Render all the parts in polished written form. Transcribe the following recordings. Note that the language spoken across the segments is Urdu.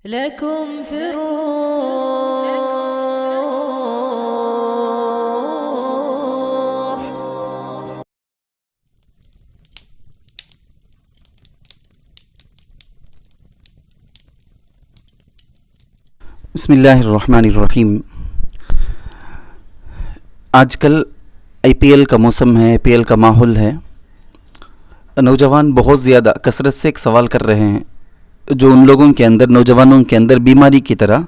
لكم في الروح. بسم اللہ الرحمن الرحیم. آج کل IPL کا موسم ہے, IPL کا ماحول ہے. نوجوان بہت زیادہ کثرت سے ایک سوال کر رہے ہیں جو ان لوگوں کے اندر, نوجوانوں کے اندر بیماری کی طرح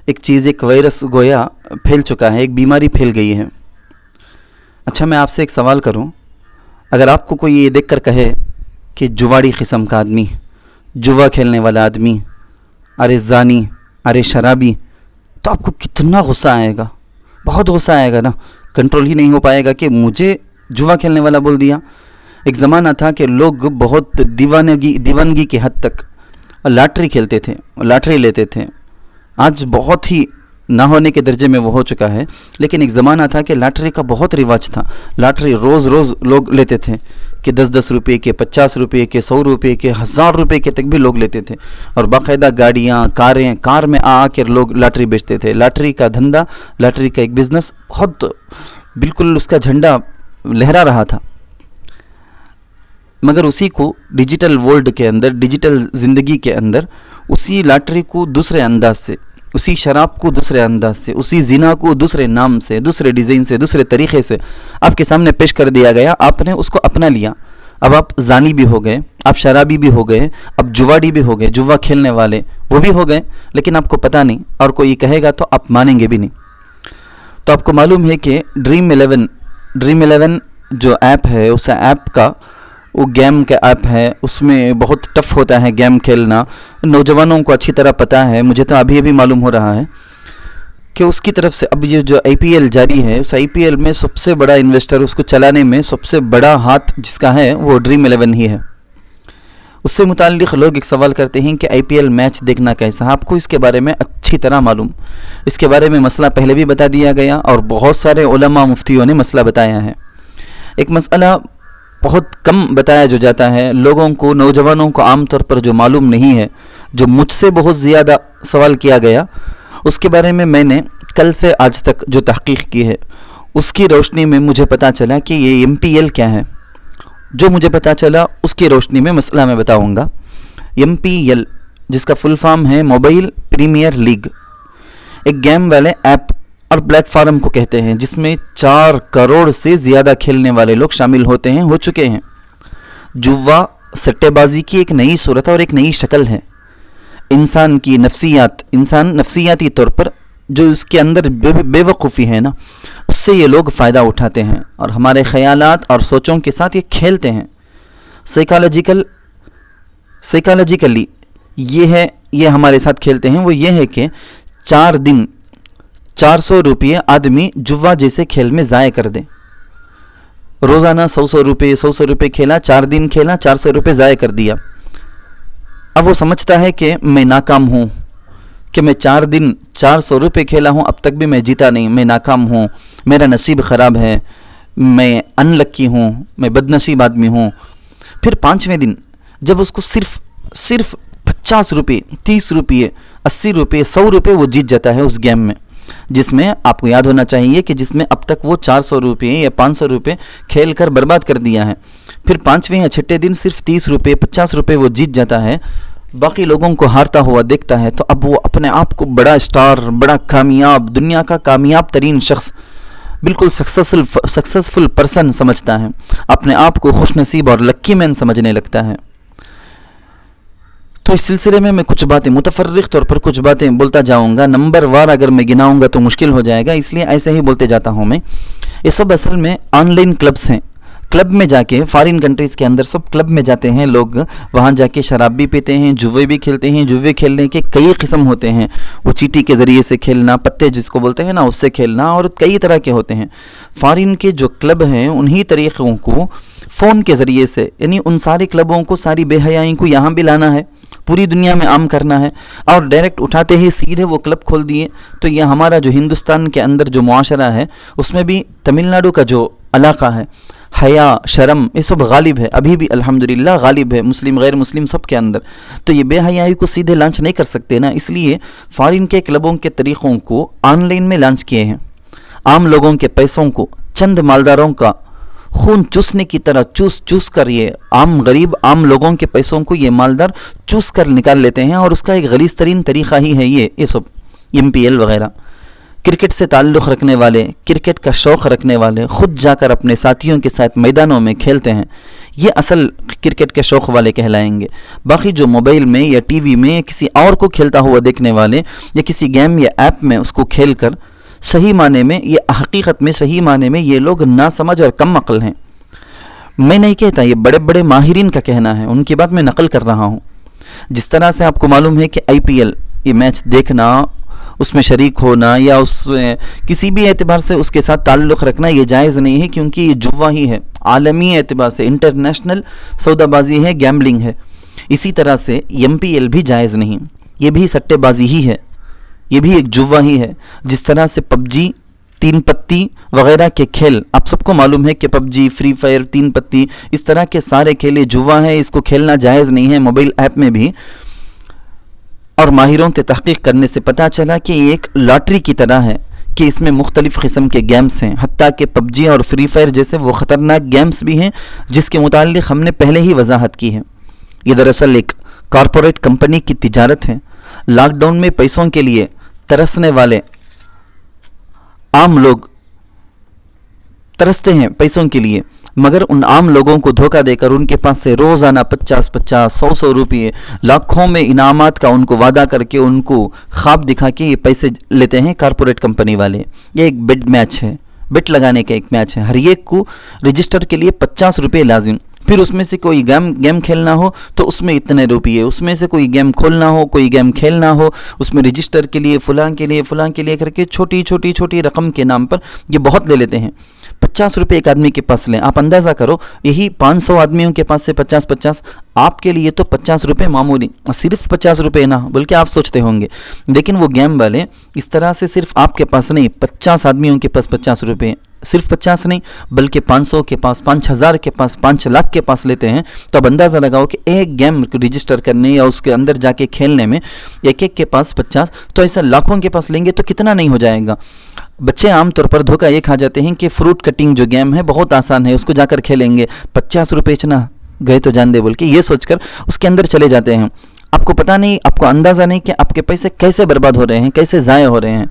ایک چیز, ایک وائرس گویا پھیل چکا ہے, ایک بیماری پھیل گئی ہے. اچھا, میں آپ سے ایک سوال کروں. اگر آپ کو کوئی یہ دیکھ کر کہے کہ جواڑی قسم کا آدمی, جوا کھیلنے والا آدمی, ارے زانی, ارے شرابی, تو آپ کو کتنا غصہ آئے گا؟ بہت غصہ آئے گا نا, کنٹرول ہی نہیں ہو پائے گا کہ مجھے جوا کھیلنے والا بول دیا. ایک زمانہ تھا کہ لوگ بہت دیوانگی کی حد تک لاٹری کھیلتے تھے, لاٹری لیتے تھے. آج بہت ہی نہ ہونے کے درجے میں وہ ہو چکا ہے, لیکن ایک زمانہ تھا کہ لاٹری کا بہت رواج تھا. لاٹری روز روز لوگ لیتے تھے کہ 10 روپے کے, 50 روپے کے, 100 روپے کے, 1000 روپے کے تک بھی لوگ لیتے تھے. اور باقاعدہ گاڑیاں, کار میں آ کر لوگ لاٹری بیچتے تھے. لاٹری کا دھندا, لاٹری کا ایک بزنس بہت, بالکل اس کا جھنڈا لہرا رہا تھا. مگر اسی کو ڈیجیٹل ورلڈ کے اندر, ڈیجیٹل زندگی کے اندر, اسی لاٹری کو دوسرے انداز سے, اسی شراب کو دوسرے انداز سے, اسی زنا کو دوسرے نام سے, دوسرے ڈیزائن سے, دوسرے طریقے سے آپ کے سامنے پیش کر دیا گیا. آپ نے اس کو اپنا لیا. اب آپ زانی بھی ہو گئے, آپ شرابی بھی ہو گئے, اب جواڑی بھی ہو گئے, جوا کھیلنے والے وہ بھی ہو گئے, لیکن آپ کو پتہ نہیں, اور کوئی کہے گا تو آپ مانیں گے بھی نہیں. تو آپ کو معلوم ہے کہ ڈریم 11 جو ایپ ہے, اس ایپ کا, وہ گیم کا ایپ ہے, اس میں بہت ٹف ہوتا ہے گیم کھیلنا. نوجوانوں کو اچھی طرح پتہ ہے, مجھے تو ابھی معلوم ہو رہا ہے کہ اس کی طرف سے اب یہ جو IPL جاری ہے, اس IPL میں سب سے بڑا انویسٹر, اس کو چلانے میں سب سے بڑا ہاتھ جس کا ہے وہ ڈریم 11 ہی ہے. اس سے متعلق لوگ ایک سوال کرتے ہیں کہ IPL میچ دیکھنا کیسا. آپ کو اس کے بارے میں اچھی طرح معلوم, اس کے بارے میں مسئلہ پہلے بھی بتا دیا گیا, اور بہت سارے علماء مفتیوں نے مسئلہ بتایا ہے. ایک مسئلہ بہت کم بتایا جو جاتا ہے لوگوں کو, نوجوانوں کو عام طور پر جو معلوم نہیں ہے, جو مجھ سے بہت زیادہ سوال کیا گیا, اس کے بارے میں نے کل سے آج تک جو تحقیق کی ہے, اس کی روشنی میں مجھے پتہ چلا کہ یہ MPL کیا ہے. جو مجھے پتہ چلا اس کی روشنی میں مسئلہ میں بتاؤں گا. MPL جس کا فل فارم ہے موبائل پریمیئر لیگ, ایک گیم والے ایپ اور پلیٹ فارم کو کہتے ہیں, جس میں 4 کروڑ سے زیادہ کھیلنے والے لوگ شامل ہوتے ہیں, ہو چکے ہیں. جوا سٹے بازی کی ایک نئی صورت اور ایک نئی شکل ہے. انسان کی نفسیات, انسان نفسیاتی طور پر جو اس کے اندر بے وقوفی ہے نا, اس سے یہ لوگ فائدہ اٹھاتے ہیں, اور ہمارے خیالات اور سوچوں کے ساتھ یہ کھیلتے ہیں. سائیکالوجیکلی یہ ہمارے ساتھ کھیلتے ہیں. وہ یہ ہے کہ 4 دن 400 روپے آدمی جوا جیسے کھیل میں ضائع کر دیں. روزانہ 100 روپے کھیلا, 4 دن کھیلا, 400 روپے ضائع کر دیا. اب وہ سمجھتا ہے کہ میں ناکام ہوں, کہ میں 4 دن 400 روپے کھیلا ہوں, اب تک بھی میں جیتا نہیں, میں ناکام ہوں, میرا نصیب خراب ہے, میں ان لکی ہوں, میں بد نصیب آدمی ہوں. پھر 5ویں دن جب اس کو صرف 50 روپے, 30 روپے, 80 روپے, 100 روپے وہ جیت جاتا ہے اس گیم میں, جس میں آپ کو یاد ہونا چاہیے کہ جس میں اب تک وہ 400 روپے یا 500 روپے کھیل کر برباد کر دیا ہے. پھر 5ویں یا 6 دن صرف 30 روپے, 50 روپے وہ جیت جاتا ہے, باقی لوگوں کو ہارتا ہوا دیکھتا ہے. تو اب وہ اپنے آپ کو بڑا اسٹار, بڑا کامیاب, دنیا کا کامیاب ترین شخص, بالکل سکسیسفل پرسن سمجھتا ہے. اپنے آپ کو خوش نصیب اور لکی مین سمجھنے لگتا ہے. تو اس سلسلے میں کچھ باتیں متفرق طور پر کچھ باتیں بولتا جاؤں گا. نمبر وار اگر میں گناؤں گا تو مشکل ہو جائے گا, اس لیے ایسے ہی بولتے جاتا ہوں میں. یہ سب اصل میں آن لائن کلبس ہیں. کلب میں جا کے, فارن کنٹریز کے اندر سب کلب میں جاتے ہیں لوگ, وہاں جا کے شراب بھی پیتے ہیں, جوے بھی کھیلتے ہیں. جوے کھیلنے کے کئی قسم ہوتے ہیں. وہ چیٹی کے ذریعے سے کھیلنا, پتے جس کو بولتے ہیں نا, اس سے کھیلنا, اور کئی طرح کے ہوتے ہیں. فارن کے جو کلب ہیں انہی طریقوں کو فون کے ذریعے سے, یعنی ان سارے کلبوں کو, ساری بے حیائی کو یہاں بھی لانا ہے, پوری دنیا میں عام کرنا ہے, اور ڈائریکٹ اٹھاتے ہی سیدھے وہ کلب کھول دیے. تو یہ ہمارا جو ہندوستان کے اندر جو معاشرہ ہے, اس میں بھی تمل ناڈو کا جو علاقہ ہے, حیا شرم یہ سب غالب ہے، ابھی بھی الحمدللہ غالب ہے مسلم غیر مسلم سب کے اندر. تو یہ بے حیائی کو سیدھے لانچ نہیں کر سکتے نا، اس لیے فارن کے کلبوں کے طریقوں کو آن لائن میں لانچ کیے ہیں. عام لوگوں کے پیسوں کو چند مالداروں کا خون چوسنے کی طرح چوس کر یہ عام غریب عام لوگوں کے پیسوں کو یہ مالدار چوس کر نکال لیتے ہیں، اور اس کا ایک غلیظ ترین طریقہ ہی ہے یہ سب MPL وغیرہ. کرکٹ سے تعلق رکھنے والے، کرکٹ کا شوق رکھنے والے خود جا کر اپنے ساتھیوں کے ساتھ میدانوں میں کھیلتے ہیں، یہ اصل کرکٹ کے شوق والے کہلائیں گے. باقی جو موبائل میں یا ٹی وی میں کسی اور کو کھیلتا ہوا دیکھنے والے، یا کسی گیم یا ایپ میں اس کو کھیل کر صحیح معنی میں یہ حقیقت میں صحیح معنی میں یہ لوگ ناسمجھ اور کم عقل ہیں. میں نہیں کہتا، یہ بڑے بڑے ماہرین کا کہنا ہے، ان کی بات میں نقل کر رہا ہوں. جس طرح سے آپ کو معلوم ہے کہ IPL یہ میچ دیکھنا، اس میں شریک ہونا یا اس کسی بھی اعتبار سے اس کے ساتھ تعلق رکھنا یہ جائز نہیں ہے، کیونکہ یہ جوا ہی ہے، عالمی اعتبار سے انٹرنیشنل سودا بازی ہے، گیمبلنگ ہے. اسی طرح سے MPL بھی جائز نہیں، یہ بھی سٹے بازی ہی ہے، یہ بھی ایک جوا ہی ہے. جس طرح سے PUBG، 3 پتی وغیرہ کے کھیل آپ سب کو معلوم ہے کہ PUBG، فری فائر، 3 پتی اس طرح کے سارے کھیل یہ جوا ہے، اس کو کھیلنا جائز نہیں ہے موبائل ایپ میں بھی. اور ماہروں سے تحقیق کرنے سے پتہ چلا کہ یہ ایک لاٹری کی طرح ہے کہ اس میں مختلف قسم کے گیمز ہیں، حتیٰ کہ PUBG اور فری فائر جیسے وہ خطرناک گیمز بھی ہیں جس کے متعلق ہم نے پہلے ہی وضاحت کی ہے. یہ دراصل ایک کارپوریٹ کمپنی کی تجارت ہے. لاک ڈاؤن میں پیسوں کے لیے ترسنے والے عام لوگ ترستے ہیں پیسوں کے لیے، مگر ان عام لوگوں کو دھوکہ دے کر ان کے پاس سے روزانہ 50 100 روپئے لاکھوں میں انعامات کا ان کو وعدہ کر کے ان کو خواب دکھا کے یہ پیسے لیتے ہیں کارپوریٹ کمپنی والے. یہ ایک بیٹ میچ ہے، بیٹ لگانے کا ایک میچ ہے. ہر ایک کو رجسٹر کے لیے 50 روپئے لازم. پھر اس میں سے کوئی گیم کھیلنا ہو تو اس میں اتنے روپئے، اس میں سے کوئی گیم کھولنا ہو، کوئی گیم کھیلنا ہو، اس میں رجسٹر کے لیے فلاں کے لیے کر کے چھوٹی رقم کے نام پر یہ بہت لے لیتے ہیں. 50 روپے ایک آدمی کے پاس لیں، آپ اندازہ کرو یہی 500 آدمیوں کے پاس سے 50 آپ کے لیے تو 50 روپے معمولی، صرف 50 روپے نہ بلکہ آپ سوچتے ہوں گے، لیکن وہ گیم والے اس طرح سے صرف آپ کے پاس نہیں 50 آدمیوں کے پاس 50 روپے، صرف 50 نہیں بلکہ 500 کے پاس، 5000 کے پاس، 5 لاکھ کے پاس لیتے ہیں. تو اب اندازہ لگاؤ کہ ایک گیم رجسٹر کرنے یا اس کے اندر جا کے کھیلنے میں ایک کے پاس 50، تو ایسا لاکھوں کے پاس لیں گے تو کتنا نہیں ہو جائے گا. بچے عام طور پر دھوکہ یہ کھا جاتے ہیں کہ فروٹ کٹنگ جو گیم ہے بہت آسان ہے، اس کو جا کر کھیلیں گے، 50 روپے چنا گئے تو جان دے بول کے یہ سوچ کر اس کے اندر چلے جاتے ہیں. آپ کو پتہ نہیں، آپ کو اندازہ نہیں کہ آپ کے پیسے کیسے برباد ہو رہے ہیں، کیسے ضائع ہو رہے ہیں.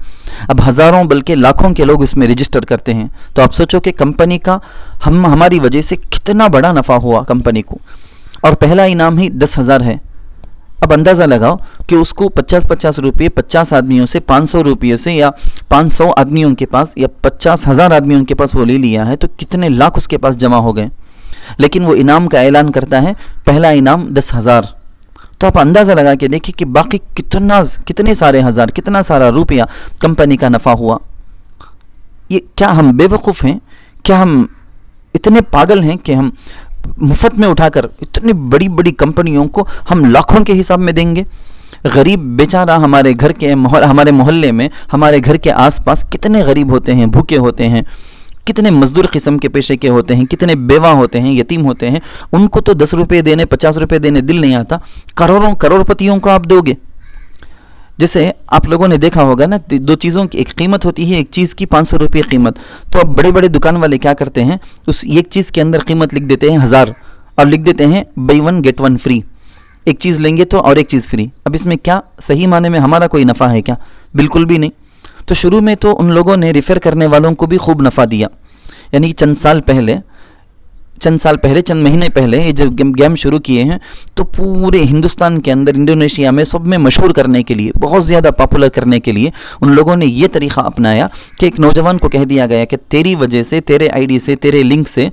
اب ہزاروں بلکہ لاکھوں کے لوگ اس میں رجسٹر کرتے ہیں. تو آپ سوچو کہ کمپنی کا ہماری وجہ سے کتنا بڑا نفع ہوا کمپنی کو، اور پہلا انعام ہی 10,000 ہے. اب اندازہ لگاؤ کہ اس کو 50 روپئے 50 آدمیوں سے 500 روپئے سے یا 500 آدمیوں کے پاس یا 50,000 آدمیوں کے پاس وہ لے لیا ہے تو کتنے لاکھ اس کے پاس جمع ہو گئے. لیکن وہ انعام کا اعلان کرتا ہے پہلا انعام 10,000. تو آپ اندازہ لگا کے دیکھیں کہ باقی کتنے سارے ہزار، کتنا سارا روپیہ کمپنی کا نفع ہوا. یہ کیا ہم بے وقوف ہیں؟ کیا ہم اتنے پاگل ہیں کہ ہم مفت میں اٹھا کر اتنی بڑی بڑی کمپنیوں کو ہم لاکھوں کے حساب میں دیں گے؟ غریب بیچارہ ہمارے گھر کے ہمارے محلے میں ہمارے گھر کے آس پاس کتنے غریب ہوتے ہیں، بھوکے ہوتے ہیں، کتنے مزدور قسم کے پیشے کے ہوتے ہیں، کتنے بیوہ ہوتے ہیں، یتیم ہوتے ہیں. ان کو تو 10 روپے دینے 50 روپے دینے دل نہیں آتا، کروڑ پتیوں کو آپ دو گے. جیسے آپ لوگوں نے دیکھا ہوگا نا، 2 چیزوں کی ایک قیمت ہوتی ہے، ایک چیز کی 500 روپے قیمت. تو اب بڑے بڑے دکان والے کیا کرتے ہیں، اس ایک چیز کے اندر قیمت لکھ دیتے ہیں 1000 اور لکھ دیتے ہیں buy 1 get 1 free. ایک چیز لیں گے تو اور ایک چیز فری. اب اس میں کیا صحیح معنی میں ہمارا کوئی نفع ہے کیا؟ بالکل بھی نہیں. تو شروع میں تو ان لوگوں نے ریفر کرنے والوں کو بھی خوب نفع دیا. یعنی چند مہینے پہلے یہ جب گیم شروع کیے ہیں تو پورے ہندوستان کے اندر، انڈونیشیا میں، سب میں مشہور کرنے کے لیے، بہت زیادہ پاپولر کرنے کے لیے ان لوگوں نے یہ طریقہ اپنایا کہ ایک نوجوان کو کہہ دیا گیا کہ تیری وجہ سے، تیرے آئی ڈی سے، تیرے لنک سے،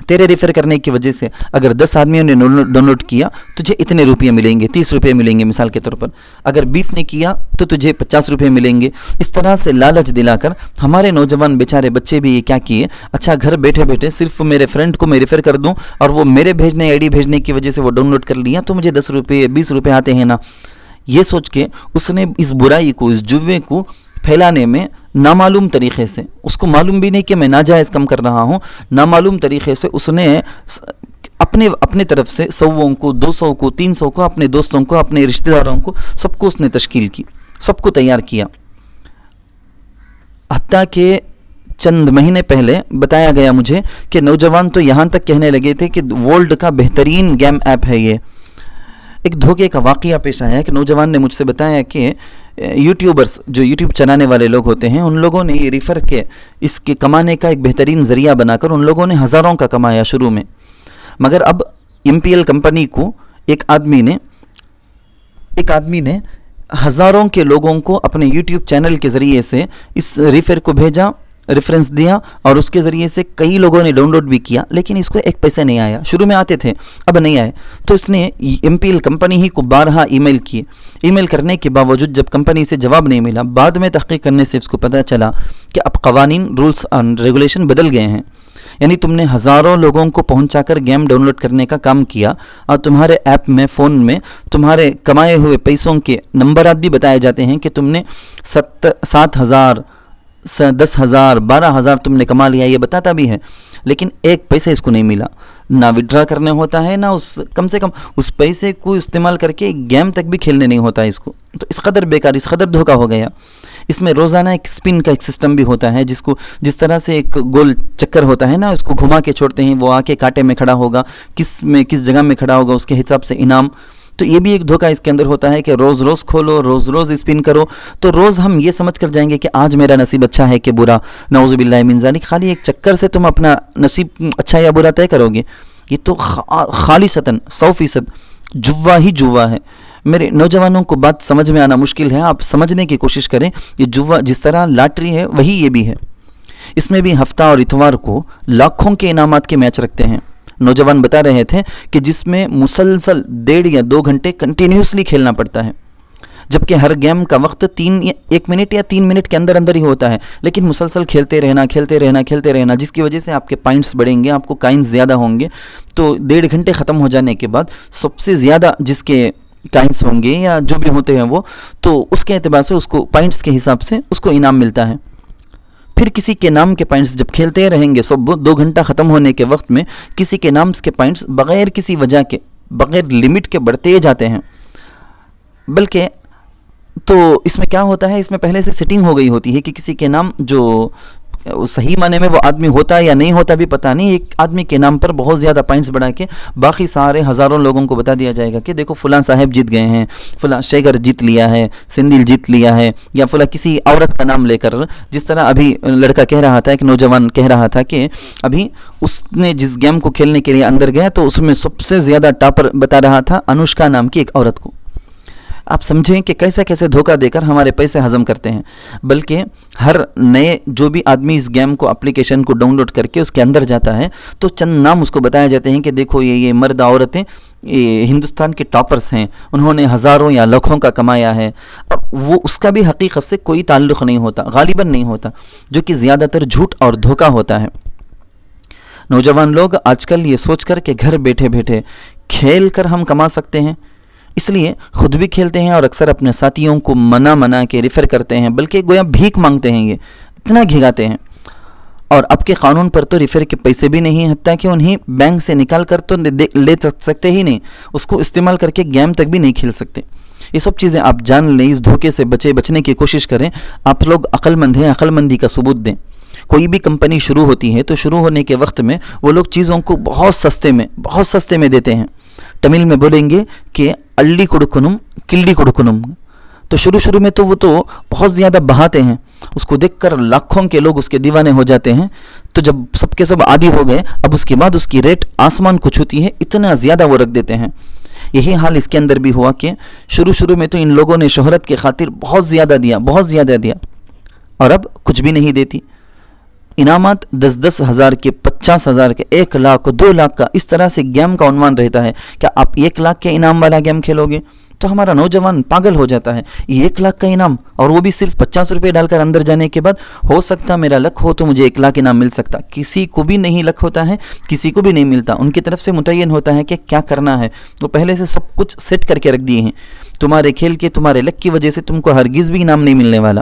تیرے ریفر کرنے کی وجہ سے اگر 10 آدمیوں نے ڈاؤن لوڈ کیا تجھے اتنے روپے ملیں گے، 30 روپے ملیں گے مثال کے طور پر. اگر 20 نے کیا تو تجھے 50 روپے ملیں گے. اس طرح سے لالچ دلا کر ہمارے نوجوان بیچارے بچے بھی یہ کیا کیے، اچھا گھر بیٹھے بیٹھے صرف میرے فرینڈ کو میں ریفر کر دوں اور وہ میرے آئی ڈی بھیجنے کی وجہ سے وہ ڈاؤن لوڈ کر لیا تو مجھے 10 روپے 20 روپے آتے ہیں نا. یہ سوچ کے اس نے اس برائی کو، اس جوے کو پھیلانے میں نامعلوم طریقے سے، اس کو معلوم بھی نہیں کہ میں ناجائز کم کر رہا ہوں، نامعلوم طریقے سے اس نے اپنے طرف سے 100 کو 200 کو 300 کو اپنے دوستوں کو اپنے رشتہ داروں کو سب کو اس نے تشکیل کی، سب کو تیار کیا. حتیٰ کہ چند مہینے پہلے بتایا گیا مجھے کہ نوجوان تو یہاں تک کہنے لگے تھے کہ ورلڈ کا بہترین گیم ایپ ہے یہ. ایک دھوکے کا واقعہ پیش آیا کہ نوجوان نے مجھ سے بتایا کہ یوٹیوبرز جو یوٹیوب چلانے والے لوگ ہوتے ہیں، ان لوگوں نے یہ ریفر کے اس کے کمانے کا ایک بہترین ذریعہ بنا کر ان لوگوں نے ہزاروں کا کمایا شروع میں. مگر اب MPL کمپنی کو ایک آدمی نے ہزاروں کے لوگوں کو اپنے یوٹیوب چینل کے ذریعے سے اس ریفر کو بھیجا، ریفرنس دیا، اور اس کے ذریعے سے کئی لوگوں نے ڈاؤن لوڈ بھی کیا، لیکن اس کو ایک پیسے نہیں آیا. شروع میں آتے تھے، اب نہیں آئے. تو اس نے MPL کمپنی ہی کو بارہا ای میل کیے. ای میل کرنے کے باوجود جب کمپنی سے جواب نہیں ملا، بعد میں تحقیق کرنے سے اس کو پتہ چلا کہ اب قوانین، رولز اینڈ ریگولیشن بدل گئے ہیں. یعنی تم نے ہزاروں لوگوں کو پہنچا کر گیم ڈاؤن لوڈ کرنے کا کام کیا، اور تمہارے ایپ میں، فون میں تمہارے کمائے ہوئے پیسوں کے نمبرات بھی بتائے جاتے ہیں کہ تم نے 7,000 10,000 12,000 تم نے کما لیا، یہ بتاتا بھی ہے. لیکن ایک پیسے اس کو نہیں ملا، نہ وڈرا کرنے ہوتا ہے، نہ کم سے کم اس پیسے کو استعمال کر کے گیم تک بھی کھیلنے نہیں ہوتا ہے اس کو. تو اس قدر بیکار، اس قدر دھوکہ ہو گیا. اس میں روزانہ ایک سپن کا ایک سسٹم بھی ہوتا ہے، جس طرح سے ایک گول چکر ہوتا ہے نا، اس کو گھما کے چھوڑتے ہیں، وہ آ کے کانٹے میں کھڑا ہوگا، کس جگہ میں کھڑا ہوگا اس کے حساب سے انعام. تو یہ بھی ایک دھوکہ اس کے اندر ہوتا ہے کہ روز روز کھولو، روز روز اسپن کرو، تو روز ہم یہ سمجھ کر جائیں گے کہ آج میرا نصیب اچھا ہے کہ برا. نعوذ باللہ من ذالک. خالی ایک چکر سے تم اپنا نصیب اچھا یا برا طے کرو گے. یہ تو خالصتاً 100% جوا ہی جوا ہے. میرے نوجوانوں کو بات سمجھ میں آنا مشکل ہے، آپ سمجھنے کی کوشش کریں. یہ جوا جس طرح لاٹری ہے وہی یہ بھی ہے. اس میں بھی ہفتہ اور اتوار کو لاکھوں کے انعامات کے میچ رکھتے ہیں. نوجوان بتا رہے تھے کہ جس میں مسلسل 1.5 یا 2 گھنٹے کنٹینیوسلی کھیلنا پڑتا ہے، جبکہ ہر گیم کا وقت 1 منٹ یا 3 منٹ کے اندر ہی ہوتا ہے، لیکن مسلسل کھیلتے رہنا، جس کی وجہ سے آپ کے پوائنٹس بڑھیں گے، آپ کو کائنز زیادہ ہوں گے. تو 1.5 گھنٹے ختم ہو جانے کے بعد سب سے زیادہ جس کے کائنز ہوں گے یا جو بھی ہوتے ہیں وہ، تو اس کے اعتبار سے اس کو پوائنٹس کے حساب سے اس کو انعام ملتا ہے. پھر کسی کے نام کے پوائنٹس جب کھیلتے رہیں گے، 2 گھنٹہ ختم ہونے کے وقت میں کسی کے نام کے پوائنٹس بغیر کسی وجہ کے، بغیر لمٹ کے بڑھتے جاتے ہیں. بلکہ تو اس میں کیا ہوتا ہے، اس میں پہلے سے سیٹنگ ہو گئی ہوتی ہے کہ کسی کے نام جو صحیح معنی میں وہ آدمی ہوتا یا نہیں ہوتا بھی پتہ نہیں، ایک آدمی کے نام پر بہت زیادہ پوائنٹس بڑھا کے باقی سارے ہزاروں لوگوں کو بتا دیا جائے گا کہ دیکھو فلاں صاحب جیت گئے ہیں، فلاں شیگر جیت لیا ہے، سندل جیت لیا ہے، یا فلاں کسی عورت کا نام لے کر. جس طرح ابھی لڑکا کہہ رہا تھا، ایک نوجوان کہہ رہا تھا کہ ابھی اس نے جس گیم کو کھیلنے کے لیے اندر گیا تو اس میں سب سے زیادہ ٹاپر بتا رہا تھا انوشکا نام کی ایک عورت کو. آپ سمجھیں کہ کیسے دھوکہ دے کر ہمارے پیسے ہضم کرتے ہیں. بلکہ ہر نئے جو بھی آدمی اس گیم کو، اپلیکیشن کو ڈاؤن لوڈ کر کے اس کے اندر جاتا ہے تو چند نام اس کو بتائے جاتے ہیں کہ دیکھو یہ مرد عورتیں یہ ہندوستان کے ٹاپرز ہیں، انہوں نے ہزاروں یا لاکھوں کا کمایا ہے. اور وہ اس کا بھی حقیقت سے کوئی تعلق نہیں ہوتا، غالباً نہیں ہوتا، جو کہ زیادہ تر جھوٹ اور دھوکہ ہوتا ہے. نوجوان لوگ آج کل یہ سوچ کر کہ گھر بیٹھے بیٹھے کھیل کر ہم کما سکتے ہیں، اس لیے خود بھی کھیلتے ہیں اور اکثر اپنے ساتھیوں کو منا کے ریفر کرتے ہیں، بلکہ گویا بھیک مانگتے ہیں. یہ اتنا گھگاتے ہیں. اور اب کے قانون پر تو ریفر کے پیسے بھی نہیں، حتیٰ کہ انہیں بینک سے نکال کر تو لے سکتے ہی نہیں، اس کو استعمال کر کے گیم تک بھی نہیں کھیل سکتے. یہ سب چیزیں آپ جان لیں، اس دھوکے سے بچنے کی کوشش کریں. آپ لوگ عقل مند ہیں، عقل مندی کا ثبوت دیں. کوئی بھی کمپنی شروع ہوتی ہے تو شروع ہونے کے وقت میں وہ لوگ چیزوں کو بہت سستے میں دیتے ہیں. تمل میں بولیں گے کہ الی کڑکنم کلڈی کڑکنم. تو شروع میں تو وہ تو بہت زیادہ بہاتے ہیں، اس کو دیکھ کر لاکھوں کے لوگ اس کے دیوانے ہو جاتے ہیں. تو جب سب کے سب عادی ہو گئے، اب اس کے بعد اس کی ریٹ آسمان کو چھوتی ہے، اتنا زیادہ وہ رکھ دیتے ہیں. یہی حال اس کے اندر بھی ہوا کہ شروع میں تو ان لوگوں نے شہرت کے خاطر بہت زیادہ دیا، اور اب کچھ بھی نہیں دیتی. انعامات 10 ہزار کے، 50 ہزار کے، 1 لاکھ، 2 لاکھ کا، اس طرح سے گیم کا عنوان رہتا ہے. کیا آپ 1 لاکھ کے انعام والا گیم کھیلو گے؟ تو ہمارا نوجوان پاگل ہو جاتا ہے. 1 لاکھ کا انعام، اور وہ بھی صرف 50 روپے ڈال کر اندر جانے کے بعد ہو سکتا میرا لک ہو تو مجھے 1 لاکھ انعام مل سکتا. کسی کو بھی نہیں لک ہوتا ہے، کسی کو بھی نہیں ملتا. ان کی طرف سے متعین ہوتا ہے کہ کیا کرنا ہے. وہ پہلے سے سب کچھ سیٹ کر کے رکھ دیے ہیں. تمہارے کھیل کے، تمہارے لک کی وجہ سے تم کو ہرگز بھی انعام نہیں ملنے والا.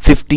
50